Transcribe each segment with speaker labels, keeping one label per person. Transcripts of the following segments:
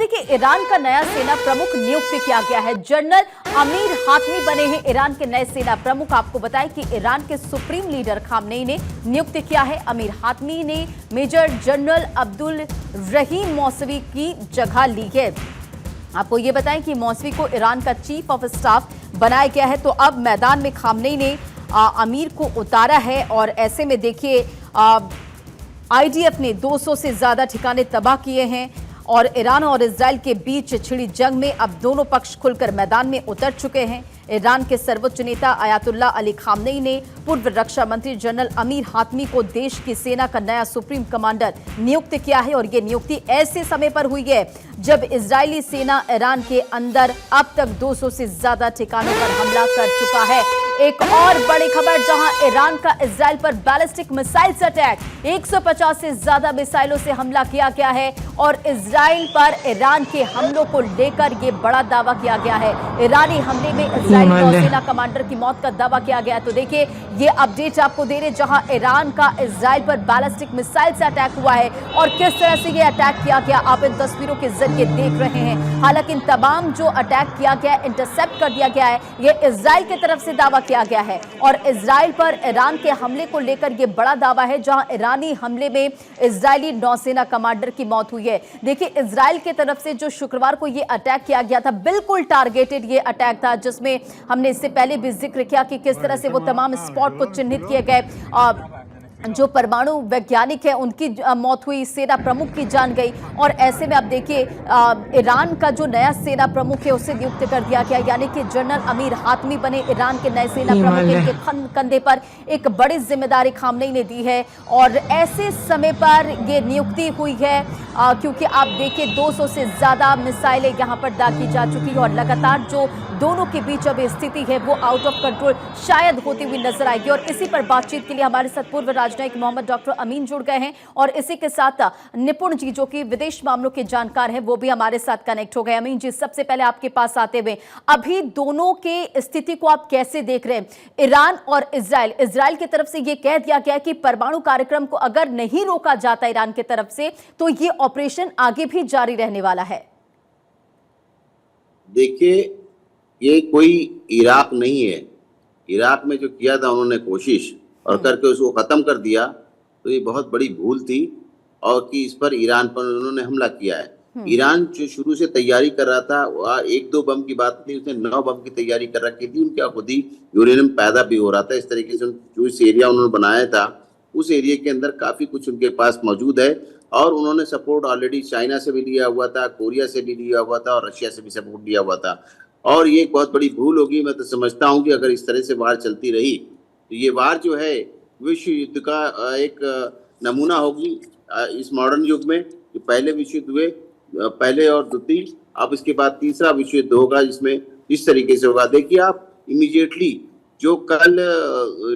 Speaker 1: देखिए, ईरान का नया सेना प्रमुख नियुक्त किया गया है। जनरल अमीर हातमी बने हैं ईरान के नए सेना प्रमुख। आपको बताएं कि ईरान के सुप्रीम लीडर खामनेई ने नियुक्त किया है। अमीर हातमी ने मेजर जनरल अब्दुल रहीम मौसवी की जगह ली है। आपको ये बताएं कि मौसवी को ईरान का चीफ ऑफ स्टाफ बनाया गया है। तो अब मैदान में खामनेई ने अमीर को उतारा है और ऐसे में देखिए आईडीएफ ने 200 से ज्यादा ठिकाने तबाह किए हैं और ईरान और इजराइल के बीच छिड़ी जंग में अब दोनों पक्ष खुलकर मैदान में उतर चुके हैं। ईरान के सर्वोच्च नेता अयातुल्ला अली खामनेई ने पूर्व रक्षा मंत्री जनरल अमीर हातमी को देश की सेना का नया सुप्रीम कमांडर नियुक्त किया है और ये नियुक्ति ऐसे समय पर हुई है जब इजरायली सेना ईरान के अंदर अब तक 200 से ज्यादा ठिकानों पर हमला कर चुका है। एक और बड़ी खबर, जहां ईरान का इजराइल पर बैलिस्टिक मिसाइल्स अटैक, 150 से ज्यादा मिसाइलों से हमला किया गया है और इजराइल पर ईरान के हमलों को लेकर यह बड़ा दावा किया गया है। ईरानी हमले में इजरायली नौसेना कमांडर की मौत का दावा किया गया है। तो देखिए ये अपडेट आपको दे रहे, जहां ईरान का इजराइल पर बैलिस्टिक मिसाइल से अटैक हुआ है और किस तरह से यह अटैक किया गया आप इन तस्वीरों के जरिए देख रहे हैं। हालांकि इन तमाम जो अटैक किया गया, इंटरसेप्ट कर दिया गया है, यह इजराइल की तरफ से दावा किया गया है और इजराइल पर ईरान के हमले को लेकर यह बड़ा दावा है, जहां ईरानी हमले में इजरायली नौसेना कमांडर की मौत हुई है। देखिए इजराइल की तरफ से जो शुक्रवार को यह अटैक किया गया था, बिल्कुल टारगेटेड ये अटैक था, जिसमें हमने इससे पहले भी जिक्र किया कि किस तरह से वो तमाम स्पॉट को चिन्हित किए गए। जो परमाणु वैज्ञानिक है उनकी मौत हुई, सेना प्रमुख की जान गई और ऐसे में अब देखिए ईरान का जो नया सेना प्रमुख है उसे नियुक्त कर दिया गया, यानी कि जनरल अमीर हातमी बने ईरान के नए सेना प्रमुख। इनके कंधे पर एक बड़ी जिम्मेदारी खामनेई ने दी है और ऐसे समय पर यह नियुक्ति हुई है क्योंकि आप देखिए 200 से ज्यादा मिसाइलें यहां पर दागी जा चुकी है और लगातार जो दोनों के बीच अब स्थिति है वो आउट ऑफ कंट्रोल शायद होती हुई नजर आएगी। और इसी पर बातचीत के लिए हमारे साथ पूर्व राजनयिक मोहम्मद डॉक्टर अमीन जुड़ गए हैं और इसी के साथ निपुण जी जो कि विदेश मामलों के जानकार हैं वो भी हमारे साथ कनेक्ट हो गए। अमीन जी, सबसे पहले आपके पास आते हुए अभी दोनों के स्थिति को आप कैसे देख रहे हैं? ईरान और इजराइल की तरफ से यह कह दिया गया कि परमाणु कार्यक्रम को अगर नहीं रोका जाता ईरान की तरफ से तो ये ऑपरेशन आगे भी जारी रहने वाला है।
Speaker 2: देखिए ये कोई इराक नहीं है। इराक में जो किया था उन्होंने कोशिश और करके उसको खत्म कर दिया, तो ये बहुत बड़ी भूल थी और कि इस पर ईरान पर उन्होंने हमला किया है। ईरान जो शुरू से तैयारी कर रहा था, वह 1-2 बम की बात नहीं, उसने 9 बम की तैयारी कर रखी थी। उनका खुद ही यूरेनियम पैदा भी हो रहा था। इस तरीके से जो इस एरिया उन्होंने बनाया था उस एरिया के अंदर काफी कुछ उनके पास मौजूद है और उन्होंने सपोर्ट ऑलरेडी चाइना से भी लिया हुआ था, कोरिया से भी लिया हुआ था और रशिया से भी सपोर्ट लिया हुआ था। और ये एक बहुत बड़ी भूल होगी। मैं तो समझता हूँ कि अगर इस तरह से वार चलती रही तो ये वार जो है विश्व युद्ध का एक नमूना होगी इस मॉडर्न युग में। जो पहले विश्व युद्ध हुए, पहले और द्वितीय, अब इसके बाद तीसरा विश्व युद्ध होगा जिसमें इस तरीके से होगा। देखिए आप इमीडिएटली जो कल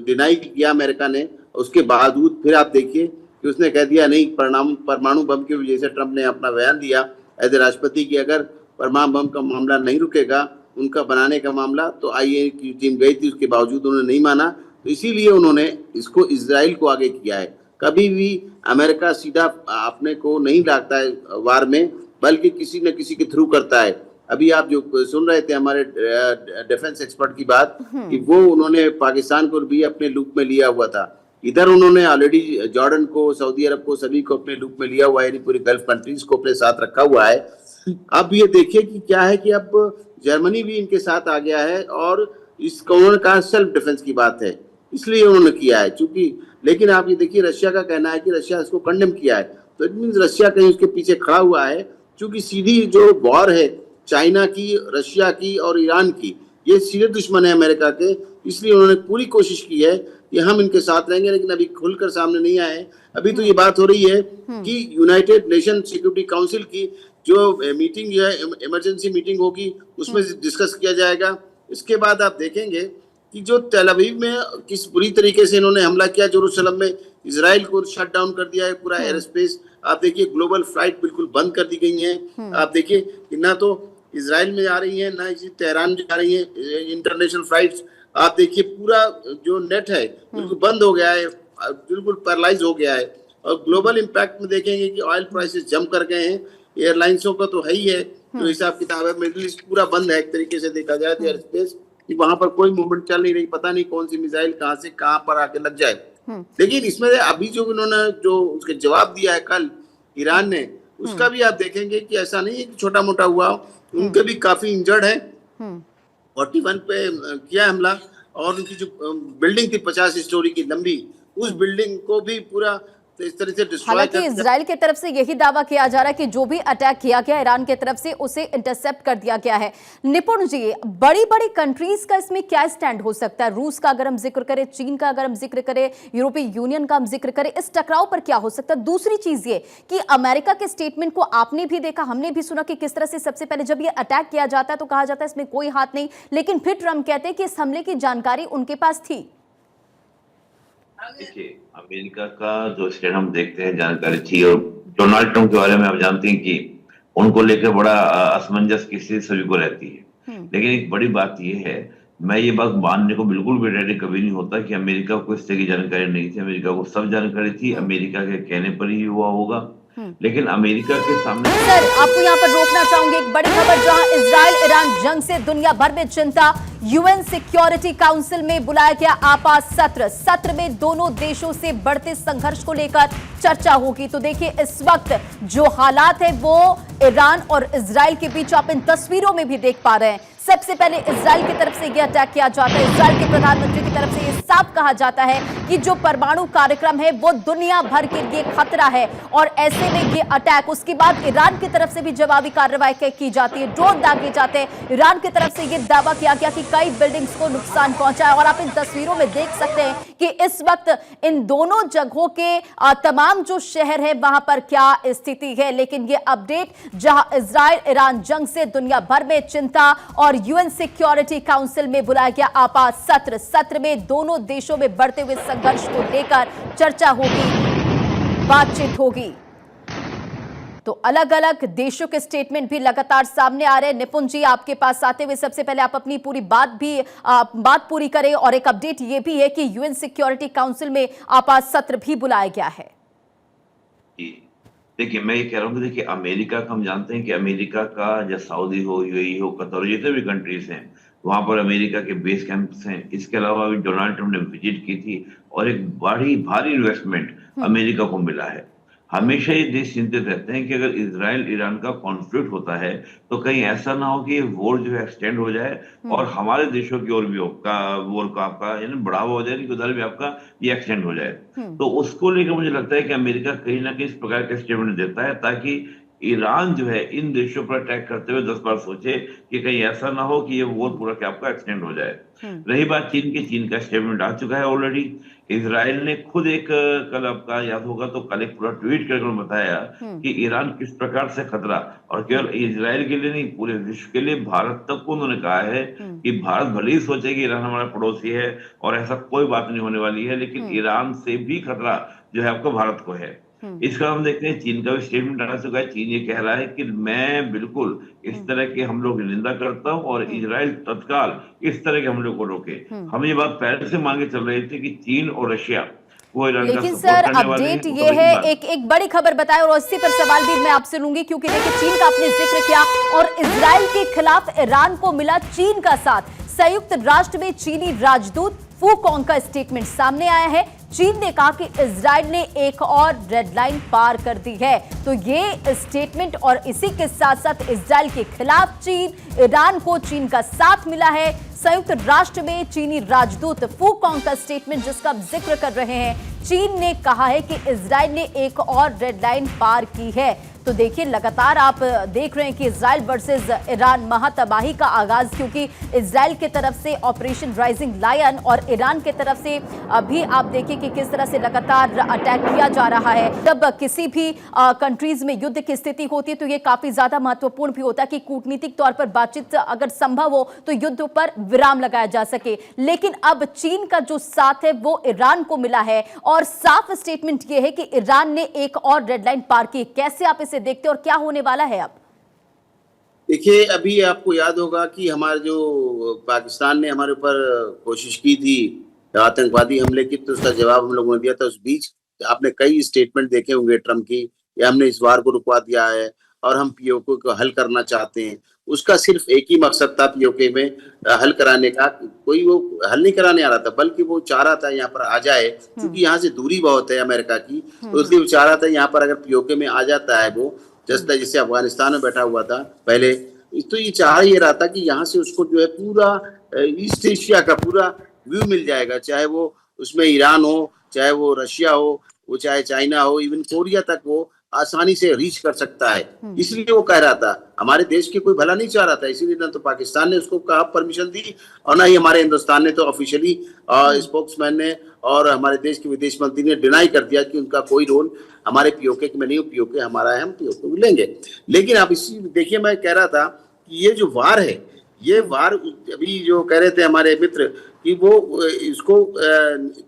Speaker 2: डिनाई किया अमेरिका ने, उसके बावजूद फिर आप देखिए कि उसने कह दिया नहीं, परमाणु बम की वजह से ट्रंप ने अपना बयान दिया एज ए राष्ट्रपति की अगर परमाणु बम का मामला नहीं रुकेगा, उनका बनाने का मामला, तो आईएए की टीम गई थी, उसके बावजूद उन्होंने नहीं माना। तो इसीलिए उन्होंने इसको इजराइल को आगे किया है। कभी भी अमेरिका सीधा अपने को नहीं लाता है वार में, बल्कि किसी न किसी के थ्रू करता है। अभी आप जो सुन रहे थे हमारे डिफेंस एक्सपर्ट की बात कि वो उन्होंने पाकिस्तान को भी अपने लूप में लिया हुआ था। इधर उन्होंने ऑलरेडी जॉर्डन को, सऊदी अरब को, सभी को अपने लूप में लिया हुआ है, यानी पूरी गल्फ कंट्रीज को अपने साथ रखा हुआ है। अब ये देखिए कि क्या है कि अब जर्मनी भी इनके साथ आ गया है और इसको उन्होंने कहा सेल्फ डिफेंस की बात है, इसलिए उन्होंने किया है। चूंकि लेकिन आप ये देखिए रशिया का कहना है कि रशिया इसको कंडेम किया है, तो इट मीन्स रशिया कहीं उसके पीछे खड़ा हुआ है। क्योंकि सीधी जो वॉर है चाइना की, रशिया की और ईरान की, ये सीधे दुश्मन है अमेरिका के, इसलिए उन्होंने पूरी कोशिश की है कि हम इनके साथ रहेंगे, लेकिन अभी खुलकर सामने नहीं आए। अभी तो ये बात हो रही है कि यूनाइटेड नेशन सिक्योरिटी काउंसिल की जो मीटिंग है, इमरजेंसी मीटिंग होगी, उसमें डिस्कस किया जाएगा। इसके बाद आप देखेंगे कि जो तेल अवीव में किस बुरी तरीके से इन्होंने हमला किया, जेरूसलम में इजराइल को शट डाउन कर दिया है पूरा एयर स्पेस। आप देखिए ग्लोबल फ्लाइट बिल्कुल बंद कर दी गई हैं। आप देखिए कि ना तो इजराइल में जा रही है, ना इसी तेहरान जा रही है इंटरनेशनल फ्लाइट्स। आप देखिए पूरा जो नेट है बिल्कुल बंद हो गया है, बिल्कुल पैरालाइज हो गया है। और ग्लोबल इम्पैक्ट में देखेंगे कि ऑयल प्राइसेस जंप कर गए हैं एयरलाइंसों का तो है ही है, जो हिसाब किताब है। मिडिल ईस्ट पूरा बंद है एक तरीके से देखा जाए तो एयर स्पेस, कि वहां पर कोई मूवमेंट चल नहीं रही, पता नहीं कौन सी मिसाइल कहां से कहां पर आके लग जाए। लेकिन इसमें अभी जो उन्होंने जो उसके जवाब दिया है कल ईरान ने, उसका भी आप देखेंगे कि ऐसा नहीं है कि छोटा मोटा हुआ, उनके भी काफी इंजर्ड है। 41 पे किया हमला, और उनकी जो बिल्डिंग थी 50 स्टोरी की लंबी, उस बिल्डिंग को भी पूरा तो इस तरह से डिस्ट्रॉय
Speaker 1: हालांकि इजराइल की तरफ से यही दावा किया जा रहा है कि जो भी अटैक किया गया ईरान की तरफ से उसे इंटरसेप्ट कर दिया गया है। निपुण जी, बड़ी बड़ी कंट्रीज का इसमें क्या स्टैंड हो सकता है? रूस का अगर हम जिक्र करें, चीन का अगर हम जिक्र करें, यूरोपीय यूनियन का हम जिक्र करें, इस टकराव पर क्या हो सकता है? दूसरी चीज ये कि अमेरिका के स्टेटमेंट को आपने भी देखा, हमने भी सुना कि किस तरह से सबसे पहले जब ये अटैक किया जाता है तो कहा जाता है इसमें कोई हाथ नहीं, लेकिन फिर ट्रंप कहते हैं कि इस हमले की जानकारी उनके पास थी।
Speaker 3: देखिए, अमेरिका का जो स्टैंड हम देखते हैं, जानकारी थी, और डोनाल्ड ट्रंप के बारे में आप जानते हैं कि उनको लेकर बड़ा असमंजस की स्थिति सभी को रहती है। लेकिन एक बड़ी बात यह है, मैं ये बात मानने को बिल्कुल भी रेडी कभी नहीं होता कि अमेरिका को इस तरह की जानकारी नहीं थी। अमेरिका को सब जानकारी थी, अमेरिका के कहने पर ही हुआ होगा। लेकिन अमेरिका के सामने
Speaker 1: सर, आपको यहाँ पर रोकना चाहूंगी। एक बड़ी खबर, जहां इजराइल ईरान जंग से दुनिया भर में चिंता, यूएन सिक्योरिटी काउंसिल में बुलाया गया आपात सत्र में दोनों देशों से बढ़ते संघर्ष को लेकर चर्चा होगी। तो देखिए, इस वक्त जो हालात है वो ईरान और इजराइल के बीच आप इन तस्वीरों में भी देख पा रहे हैं। सबसे पहले इजराइल की तरफ से यह अटैक किया जाता है। इजराइल के प्रधानमंत्री की तरफ से यह साफ कहा जाता है कि जो परमाणु कार्यक्रम है वो दुनिया भर के लिए खतरा है, और ऐसे में ये अटैक, उसके बाद ईरान की तरफ से भी जवाबी कार्रवाई की जाती है, ड्रोन दागे जाते हैं। ईरान की तरफ से यह दावा किया गया कि कई बिल्डिंग्स को नुकसान पहुंचा है, और आप इन तस्वीरों में देख सकते हैं कि इस वक्त इन दोनों जगहों के तमाम जो शहर है वहां पर क्या स्थिति है। लेकिन ये अपडेट, जहां इजराइल ईरान जंग से दुनिया भर में चिंता और यूएन सिक्योरिटी काउंसिल में बुलाया गया आपात सत्र में दोनों देशों में बढ़ते हुए संघर्ष को लेकर चर्चा होगी, बातचीत होगी। तो अलग अलग देशों के स्टेटमेंट भी लगातार सामने आ रहे हैं। निपुण जी, आपके पास आते हुए सबसे पहले आप अपनी पूरी बात पूरी करें, और एक अपडेट ये भी है कि यूएन सिक्योरिटी काउंसिल में आपात सत्र भी बुलाया गया है।
Speaker 3: देखिए, मैं ये कह रहा हूँ कि देखिए, अमेरिका का हम जानते हैं कि अमेरिका का जैसे सऊदी हो, यूएई हो, कतर, जितने भी कंट्रीज हैं वहां पर अमेरिका के बेस कैंप्स हैं। इसके अलावा भी डोनाल्ड ट्रंप ने विजिट की थी, और एक बड़ी भारी इन्वेस्टमेंट अमेरिका को मिला है। हमेशा ये देश चिंतित रहते हैं कि अगर इजराइल ईरान का कॉन्फ्लिक्ट होता है तो कहीं ऐसा ना हो कि ये वॉर जो है एक्सटेंड हो जाए और हमारे देशों की ओर भी वॉर का आपका यानी बढ़ावा हो जाए, कि उधर भी आपका ये एक्सटेंड हो जाए। तो उसको लेकर मुझे लगता है कि अमेरिका कहीं ना कहीं इस प्रकार के स्टेटमेंट देता है, ताकि ईरान जो है इन देशों पर अटैक करते हुए 10 बार सोचे कि कहीं ऐसा ना हो कि ये वॉर पूरा क्या आपका एक्सटेंड हो जाए। रही बात चीन की, चीन का स्टेटमेंट आ चुका है ऑलरेडी। इजराइल ने खुद एक, कल आपका याद होगा तो कल एक पूरा ट्वीट करके बताया कि ईरान किस प्रकार से खतरा, और केवल इजराइल के लिए नहीं पूरे विश्व के लिए, भारत तक को उन्होंने कहा है कि भारत भले ही सोचे कि ईरान हमारा पड़ोसी है और ऐसा कोई बात नहीं होने वाली है, लेकिन ईरान से भी खतरा जो है आपको भारत को है। इसका हम देखते हैं चीन का भी स्टेटमेंट आ चुका है। चीन ये कह रहा है कि मैं बिल्कुल इस तरह के हमलों की निंदा करता हूं, और इजराइल तत्काल इस तरह के हमलों को रोके। हम ये बात पहले से मांगे चल रहे थे कि चीन और रशिया वो ईरान का
Speaker 1: लेकिन
Speaker 3: सपोर्ट
Speaker 1: सर,
Speaker 3: करने वाले हैं।
Speaker 1: अपडेट ये है, एक बड़ी खबर बताएं, और इसी पर सवाल भी मैं आपसे लूंगी, क्योंकि देखिए चीन का आपने जिक्र किया, और इजराइल के खिलाफ ईरान को मिला चीन का साथ। संयुक्त राष्ट्र में चीनी राजदूत फू कॉन्ग का स्टेटमेंट सामने आया है। चीन ने कहा कि इजराइल ने एक और रेड लाइन पार कर दी है। तो ये स्टेटमेंट, और इसी के साथ साथ इजराइल के खिलाफ चीन, ईरान को चीन का साथ मिला है। संयुक्त राष्ट्र में चीनी राजदूत फू कॉन्ग का स्टेटमेंट जिसका आप जिक्र कर रहे हैं, चीन ने कहा है कि इजराइल ने एक और रेड लाइन पार की है। तो देखिए, लगातार आप देख रहे हैं कि इजराइल वर्सेस ईरान महातबाही का आगाज, क्योंकि इजराइल की तरफ से ऑपरेशन राइजिंग लायन और ईरान की तरफ से अभी आप देखिए कि किस तरह से लगातार अटैक किया जा रहा है। जब किसी भी कंट्रीज में युद्ध की स्थिति होती है तो ये काफी ज्यादा महत्वपूर्ण भी होता है कि कूटनीतिक तौर पर बातचीत अगर संभव हो तो युद्ध पर विराम लगाया जा सके। लेकिन अब चीन का जो साथ है वो ईरान को मिला है, और साफ स्टेटमेंट ये है कि ईरान ने एक और रेड लाइन पार की। कैसे आप इसे देखते हैं और क्या होने वाला है अब?
Speaker 2: देखिए, अभी आपको याद होगा कि हमारे जो पाकिस्तान ने हमारे ऊपर कोशिश की थी आतंकवादी हमले की, तो उसका जवाब हम लोगों ने दिया था। उस बीच आपने कई स्टेटमेंट देखे होंगे ट्रम्प की, कि हमने इस वार को रुकवा दिया है, और हम पीओके को हल करना चाहते हैं। उसका सिर्फ एक ही मकसद था पीओके में हल कराने का। कोई वो हल नहीं कराने आ रहा था, बल्कि वो चाह रहा था यहाँ पर आ जाए, क्योंकि यहाँ से दूरी बहुत है अमेरिका की, तो इसलिए वो चाह रहा था यहाँ पर अगर पीओके में आ जाता है वो, जैसे अफगानिस्तान में बैठा हुआ था पहले, तो ये चाह ये रहा था कि यहाँ से उसको जो है पूरा ईस्ट एशिया का पूरा व्यू मिल जाएगा, चाहे वो उसमें ईरान हो, चाहे वो रशिया हो, वो चाहे चाइना हो, इवन कोरिया तक वो आसानी से रीच कर सकता है। इसलिए वो कह रहा था, हमारे देश के कोई भला नहीं चाह रहा था, इसीलिए ना तो पाकिस्तान ने उसको कहा परमिशन दी, और ना ही हमारे हिंदुस्तान ने तो ऑफिशियली स्पोक्समैन ने और हमारे देश के विदेश मंत्री ने डिनाई कर दिया कि उनका कोई रोल हमारे पीओके में नहीं, पीओके हमारा है, हम पीओके लेंगे। लेकिन आप इसी देखिए, मैं कह रहा था कि ये जो वार है, ये वार अभी जो कह रहे थे हमारे मित्र कि वो इसको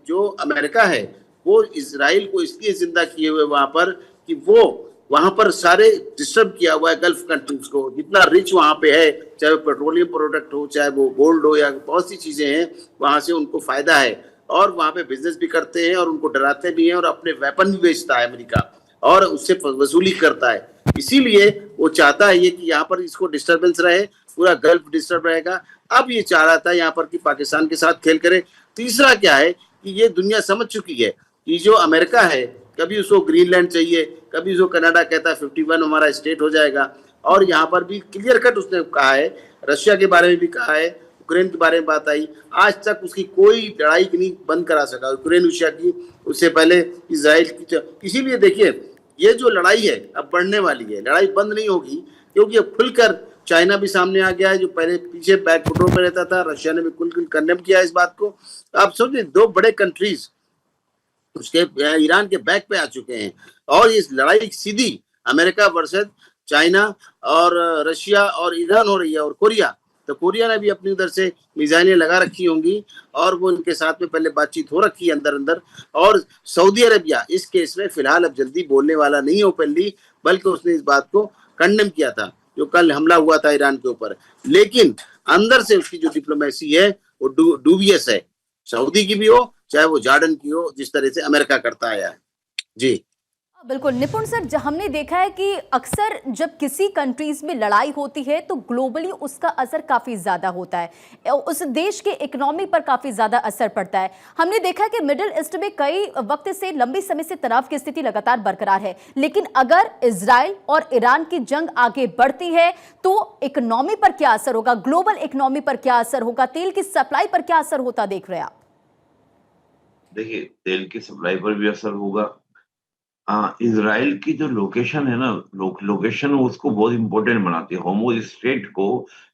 Speaker 2: जो अमेरिका है वो इजराइल को इसलिए जिंदा किए हुए वहां पर कि वो वहां पर सारे डिस्टर्ब किया हुआ है गल्फ कंट्रीज को, जितना रिच वहां पे है, चाहे पेट्रोलियम प्रोडक्ट हो, चाहे वो गोल्ड हो, या बहुत सी चीजें हैं, वहां से उनको फायदा है और वहां पे बिजनेस भी करते हैं और उनको डराते भी हैं, और अपने वेपन भी बेचता है अमेरिका और उससे वसूली करता है। इसीलिए वो चाहता है ये कि यहाँ पर इसको डिस्टर्बेंस रहे, पूरा गल्फ डिस्टर्ब रहेगा। अब ये चाह रहा था यहाँ पर कि पाकिस्तान के साथ खेल करे। तीसरा क्या है कि ये दुनिया समझ चुकी है कि जो अमेरिका है, कभी उसको ग्रीनलैंड चाहिए, कभी उसको कनाडा कहता है 51 हमारा स्टेट हो जाएगा, और यहाँ पर भी क्लियर कट उसने कहा है, रशिया के बारे में भी कहा है, यूक्रेन के बारे में बात आई, आज तक उसकी कोई लड़ाई नहीं बंद करा सका यूक्रेन रशिया की, उससे पहले इजराइल की। इसीलिए देखिए, ये जो लड़ाई है अब बढ़ने वाली है, लड़ाई बंद नहीं होगी, क्योंकि अब खुलकर चाइना भी सामने आ गया है, जो पहले पीछे बैकफुटों में रहता था, रशिया ने भी खुलकर कंडेम किया इस बात को। आप सोचिए, दो बड़े कंट्रीज उसके ईरान के बैक पे आ चुके हैं, और इस लड़ाई सीधी अमेरिका वर्सेस चाइना और रशिया और ईरान हो रही है, और कोरिया, तो कोरिया ने भी अपनी उधर से मिसाइलें लगा रखी होंगी, और वो इनके साथ में पहले बातचीत हो रखी है अंदर अंदर। और सऊदी अरेबिया इस केस में फिलहाल अब जल्दी बोलने वाला नहीं ओपनली, बल्कि उसने इस बात को कंडेम किया था जो कल हमला हुआ था ईरान के ऊपर, लेकिन अंदर से उसकी जो डिप्लोमेसी है वो डूबियस है, सऊदी की भी हो चाहे वो जॉर्डन की हो, जिस तरह से अमेरिका करता आया है। जी
Speaker 1: बिल्कुल निपुण सर, हमने देखा है कि अक्सर जब किसी कंट्रीज में लड़ाई होती है तो ग्लोबली उसका असर काफी ज्यादा होता है, उस देश के इकोनॉमी पर काफी ज्यादा असर पड़ता है। हमने देखा है कि मिडिल ईस्ट में कई वक्त से लंबे समय से तनाव की स्थिति लगातार बरकरार है, लेकिन अगर इजराइल और ईरान की जंग आगे बढ़ती है तो इकोनॉमी पर क्या असर होगा, ग्लोबल इकोनॉमी पर क्या असर होगा, तेल की सप्लाई पर क्या असर होता देख रहे हैं आप?
Speaker 3: देखिए, तेल की सप्लाई पर भी असर होगा। इज़राइल की जो लोकेशन है ना, लोकेशन उसको बहुत इम्पोर्टेंट बनाती है। होर्मुज़ स्ट्रेट को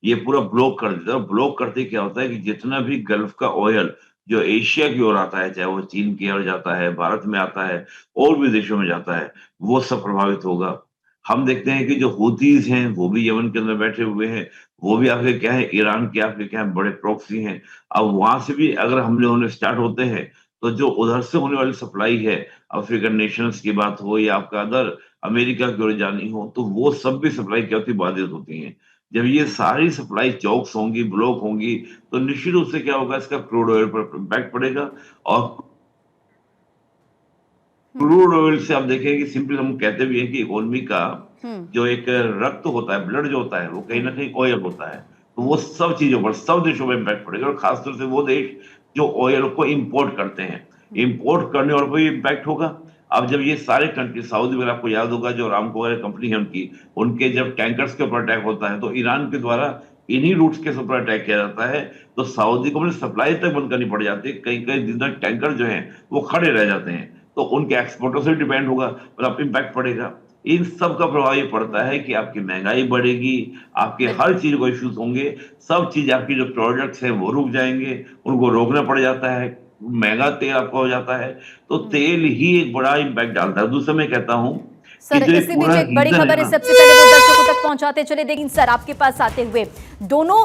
Speaker 3: ये पूरा ब्लॉक कर देता है। ब्लॉक करते क्या होता है कि जितना भी गल्फ का ऑयल जो एशिया की ओर आता है, चाहे वो चीन की ओर जाता है, भारत में आता है और भी देशों में जाता है, वो सब प्रभावित होगा। हम देखते हैं कि जो हूथीज़ हैं, वो भी यमन के अंदर बैठे हुए हैं। वो भी आपके क्या है, ईरान के आपके क्या है, बड़े प्रॉक्सी हैं। अब वहां से भी अगर हमले होने स्टार्ट होते हैं, तो जो उधर से होने वाली सप्लाई है, अफ्रीकन नेशंस की बात हो या आपका अदर अमेरिका की ओर जानी हो, तो वो सब भी सप्लाई क्या होती, बाधित होती हैं। जब ये सारी सप्लाई चौक्स होंगी, ब्लॉक होंगी, तो निश्चित रूप से क्या होगा, इसका क्रूड ऑयल पर इम्पैक्ट पड़ेगा। और क्रूड ऑयल से आप देखें कि सिंपल हम कहते भी हैं कि इकोनॉमी का जो एक रक्त होता है, ब्लड जो होता है, वो कहीं ना कहीं ऑयल होता है। तो वो सब चीजों पर, सब देशों में इम्पैक्ट पड़ेगा, और खासतौर से वो देश जो ऑयल को इंपोर्ट करते हैं, इंपोर्ट करने और भी इम्पैक्ट होगा। अब जब ये सारे कंट्री, सऊदी में आपको याद होगा जो रामको वगैरह कंपनी है उनकी, उनके जब टैंकर्स के ऊपर अटैक होता है, तो ईरान के द्वारा इन्हीं रूट्स के ऊपर अटैक किया जाता है, तो सऊदी को सप्लाई तक बंद करनी पड़ जाती है। कई कई दिन तक टैंकर जो है वो खड़े रह जाते हैं, तो उनके एक्सपोर्टों से डिपेंड होगा, मतलब इम्पैक्ट पड़ेगा। इन सब का प्रभाव ये पड़ता है कि आपकी महंगाई बढ़ेगी, आपके हर चीज को इश्यूज होंगे, सब चीज आपकी जो प्रोडक्ट्स है वो रुक जाएंगे, उनको रोकना पड़ जाता है, महंगा तेल आपका हो जाता है, तो तेल ही एक बड़ा इम्पैक्ट डालता है। दूसरा मैं कहता हूँ
Speaker 1: सर, इसी बीच एक बड़ी खबर है, सबसे पहले वो दर्शकों तक पहुंचाते चले। लेकिन सर, आपके पास आते हुए दोनों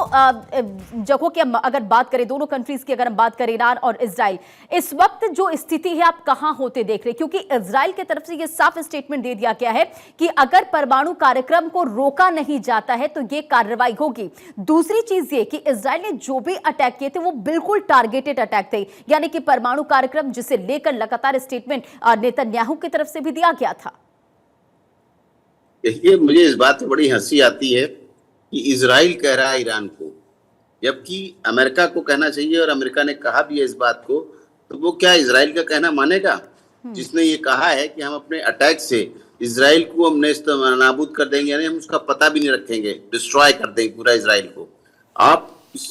Speaker 1: जगहों की अगर बात करें, दोनों कंट्रीज की अगर हम बात करें, ईरान और इजराइल, इस वक्त जो स्थिति है आप कहां होते देख रहे हैं? क्योंकि इजराइल की तरफ से यह साफ स्टेटमेंट दे दिया गया है कि अगर परमाणु कार्यक्रम को रोका नहीं जाता है तो यह कार्रवाई होगी। दूसरी चीज ये कि इजराइल ने जो भी अटैक किए थे वो बिल्कुल टारगेटेड अटैक थे, यानी कि परमाणु कार्यक्रम जिसे लेकर लगातार स्टेटमेंट नेतन्याहू की तरफ से भी दिया गया था।
Speaker 2: देखिए, मुझे इस बात पे बड़ी हंसी आती है कि इजराइल कह रहा है ईरान को, जबकि अमेरिका को कहना चाहिए, और अमेरिका ने कहा भी है इस बात को। तो वो क्या इजराइल का कहना मानेगा, जिसने ये कहा है कि हम अपने अटैक से इजराइल को हम नाबूद कर देंगे, यानी हम उसका पता भी नहीं रखेंगे, डिस्ट्रॉय कर देंगे पूरा इजराइल को। आप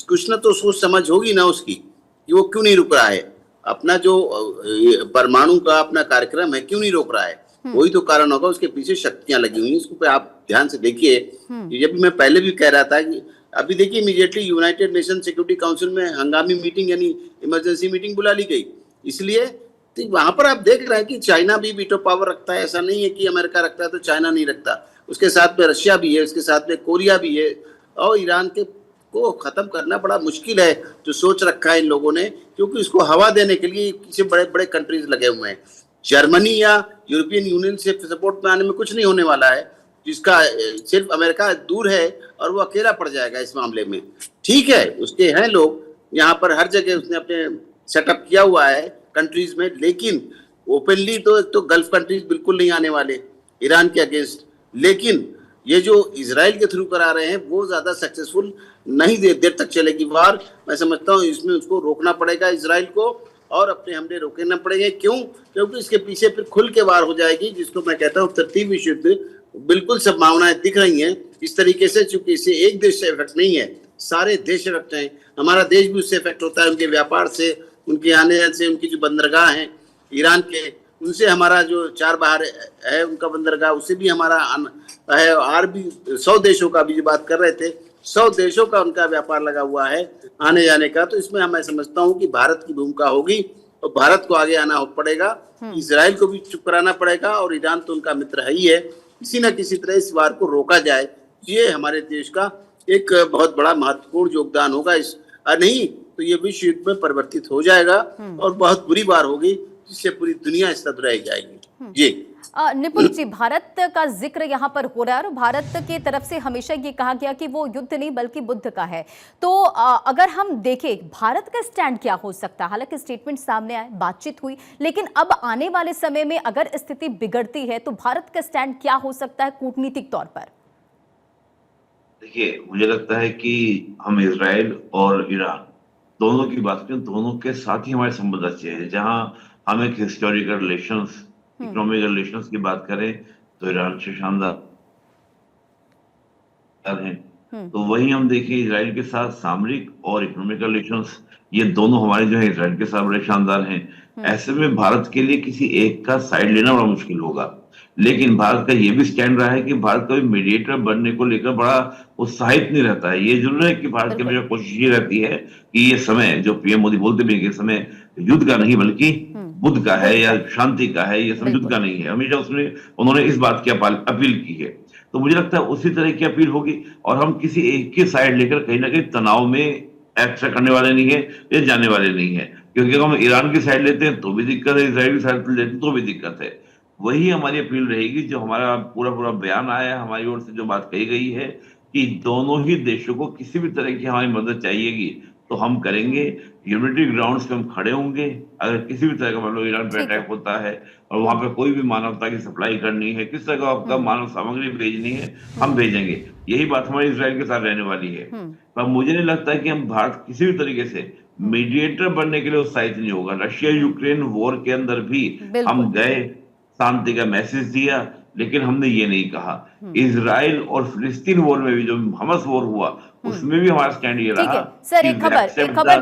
Speaker 2: कुछ ना तो सोच समझ होगी ना उसकी, कि वो क्यों नहीं रुक रहा है, अपना जो परमाणु का अपना कार्यक्रम है क्यों नहीं रोक रहा है। वही तो कारण होगा, उसके पीछे शक्तियां लगी हुई हैं। इसको पे आप ध्यान से देखिए, जब मैं पहले भी कह रहा था कि अभी देखिए immediately United nation security council में हंगामी मीटिंग यानी इमरजेंसी मीटिंग बुला ली गई। इसलिए तो वहां पर आप देख रहे हैं कि चाइना भी वीटो पावर रखता है। ऐसा नहीं है कि अमेरिका रखता है तो चाइना नहीं रखता, उसके साथ में रशिया भी है, उसके साथ में कोरिया भी है। और ईरान के को खत्म करना बड़ा मुश्किल है, जो सोच रखा है इन लोगों ने, क्योंकि इसको हवा देने के लिए किसी बड़े बड़े कंट्रीज लगे हुए हैं। जर्मनी या यूरोपियन यूनियन से सपोर्ट में आने में कुछ नहीं होने वाला है, जिसका सिर्फ अमेरिका दूर है और वो अकेला पड़ जाएगा इस मामले में। ठीक है, उसके हैं लोग यहाँ पर, हर जगह उसने अपने सेटअप किया हुआ है कंट्रीज में, लेकिन ओपनली तो गल्फ कंट्रीज बिल्कुल नहीं आने वाले ईरान के अगेंस्ट। लेकिन ये जो इजराइल के थ्रू करा रहे हैं वो ज्यादा सक्सेसफुल नहीं देर तक चलेगी वार। मैं समझता हूँ इसमें उसको रोकना पड़ेगा इजराइल को, और अपने हमले रोकना पड़ेंगे। क्यों? क्योंकि इसके पीछे फिर खुल के वार हो जाएगी, जिसको मैं कहता हूँ तृतीय विश्व युद्ध। बिल्कुल संभावनाएं दिख रही हैं इस तरीके से, चूंकि इससे एक देश से इफेक्ट नहीं है, सारे देश इफेक्ट हैं। हमारा देश भी उससे इफेक्ट होता है, उनके व्यापार से, उनके आने से, उनकी जो बंदरगाह हैं ईरान के, उनसे हमारा जो चार बाहर है उनका बंदरगाह, उससे भी हमारा है। और भी 100 देशों का भी जो बात कर रहे थे, 100 देशों का उनका व्यापार लगा हुआ है आने जाने का। तो इसमें मैं समझता हूँ कि भारत की भूमिका होगी और भारत को आगे आना पड़ेगा, इजराइल को भी चुप कराना पड़ेगा, और ईरान तो उनका मित्र है ही है। किसी न किसी तरह इस वार को रोका जाए, ये हमारे देश का एक बहुत बड़ा महत्वपूर्ण योगदान होगा। इस नहीं तो ये विश्व युद्ध में परिवर्तित हो जाएगा और बहुत बुरी बार होगी, जिससे पूरी दुनिया स्तब्ध रह जाएगी। जी
Speaker 1: निपुण जी, भारत का जिक्र यहाँ पर हो रहा है और भारत की तरफ से हमेशा ये कहा गया कि वो युद्ध नहीं बल्कि बुद्ध का है। तो अगर हम देखें भारत का स्टैंड क्या हो सकता है, हालांकि स्टेटमेंट सामने आए, बातचीत हुई, लेकिन अब आने वाले समय में अगर स्थिति बिगड़ती है तो भारत का स्टैंड क्या हो सकता है कूटनीतिक तौर पर?
Speaker 3: देखिए, मुझे लगता है कि हम इजराइल और ईरान दोनों की बात करें, दोनों के साथ ही हमारे संबंध अच्छे हैं। जहां हम एक हिस्टोरिकल रिलेशंस, इकोनॉमिक रिलेशंस की बात करें तो ईरान से शानदार हैं, तो वही हम देखें इजराइल के साथ सामरिक और इकोनॉमिक रिलेशंस, ये दोनों हमारे जो है इजराइल के साथ बड़े शानदार हैं। ऐसे में भारत के लिए किसी एक का साइड लेना बड़ा मुश्किल होगा। लेकिन भारत का ये भी स्टैंड रहा है कि भारत कभी मीडिएटर बनने को लेकर बड़ा उत्साहित नहीं रहता है। ये जरूर है कि भारत की हमेशा कोशिश ये रहती है कि ये समय जो पीएम मोदी बोलते भी, कि समय युद्ध का नहीं बल्कि बुद्ध का है या शांति का है, ये समझौते का नहीं है। हमेशा उसमें उन्होंने इस बात की अपील की है। तो मुझे लगता है उसी तरह की अपील होगी, और हम किसी एक की साइड लेकर कहीं ना कहीं तनाव में एक्ट करने वाले नहीं है या जाने वाले नहीं है। क्योंकि अगर हम ईरान की साइड लेते हैं तो भी दिक्कत है, इजराइल की साइड लेते हैं तो भी दिक्कत है। वही हमारी अपील रहेगी, जो हमारा पूरा बयान आया है, हमारी ओर से जो बात कही गई है कि दोनों ही देशों को किसी भी तरह की हमारी मदद चाहिएगी तो हम करेंगे। यूनिटी ग्राउंड्स पे हम खड़े होंगे। अगर किसी भी तरह का मतलब ईरान पे अटैक होता है और वहां पे कोई भी मानवता की सप्लाई करनी है, किस तरह का आपका मानव सामग्री भेजनी है, हम भेजेंगे। यही बात हमारी इजराइल के साथ रहने वाली है। पर मुझे नहीं लगता कि हम भारत किसी भी तरीके से मीडिएटर बनने के लिए उत्साहित नहीं होगा। रशिया यूक्रेन वॉर के अंदर भी हम गए, शांति का मैसेज दिया, लेकिन हमने ये नहीं कहा। इजराइल और फिलिस्तीन वॉर में भी जो हमास वॉर हुआ, उसमें भी हमारा स्टैंड ये रहा।
Speaker 1: सर, एक खबर